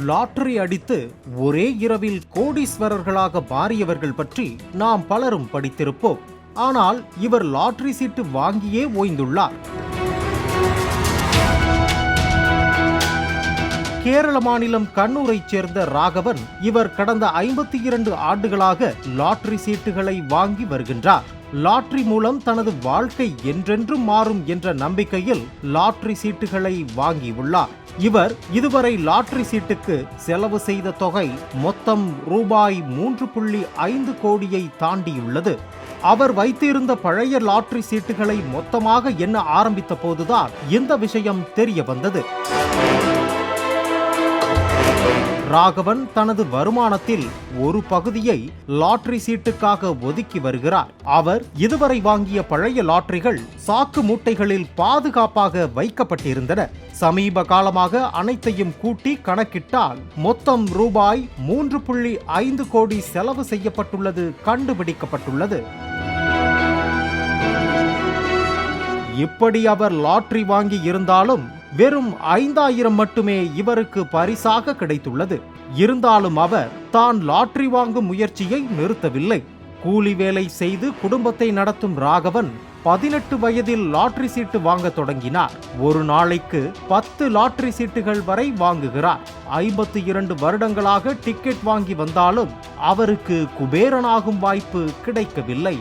Lottery அடித்து ஒரே இரவில் கோடீஸ்வரர்களாக மாறியவர்கள் பற்றி நாம் பலரும் படித்திருப்போம். ஆனால் இவர் லாட்டரி சீட்டு வாங்கியே ஓய்ந்துள்ளார். கேரள மாநிலம் கண்ணூரைச் சேர்ந்த ராகவன். இவர் கடந்த 52 ஆண்டுகளாக லாட்டரி சீட்டுகளை வாங்கி வருகின்றார். லாட்டரி மூலம் தனது வாழ்க்கை என்றென்றும் மாறும் என்ற நம்பிக்கையில் லாட்டரி சீட்டுகளை வாங்கியுள்ளார். இவர் இதுவரை லாட்டரி சீட்டுக்கு செலவு செய்த தொகை மொத்தம் ரூபாய் 3.5 கோடியை தாண்டியுள்ளது. அவர் வைத்திருந்த பழைய லாட்டரி சீட்டுகளை மொத்தமாக எண்ண ஆரம்பித்த போதுதான் இந்த விஷயம் தெரிய வந்தது. ராகவன் தனது வருமானத்தில் ஒரு பகுதியை லாட்டரி சீட்டுக்காக ஒதுக்கி வருகிறார். அவர் இதுவரை வாங்கிய பழைய லாட்டரிகள் சாக்கு மூட்டைகளில் பாதுகாப்பாக வைக்கப்பட்டிருந்தன. சமீப காலமாக அனைத்தையும் கூட்டி கணக்கிட்டால் மொத்தம் ரூபாய் 3.5 கோடி செலவு செய்யப்பட்டுள்ளது கண்டுபிடிக்கப்பட்டுள்ளது. இப்படி அவர் லாட்டரி வாங்கி இருந்தாலும் வெறும் 5000 மட்டுமே இவருக்கு பரிசாக கிடைத்துள்ளது. இருந்தாலும் அவர் தான் லாட்டரி வாங்கும் முயற்சியை நிறுத்தவில்லை. கூலி வேலை செய்து குடும்பத்தை நடத்தும் ராகவன் 18 வயதில் லாட்டரி சீட்டு வாங்க தொடங்கினார். ஒரு நாளைக்கு 10 லாட்டரி சீட்டுகள் வரை வாங்குகிறார். 52 வருடங்களாக டிக்கெட் வாங்கி வந்தாலும் அவருக்கு குபேரனாகும் வாய்ப்பு கிடைக்கவில்லை.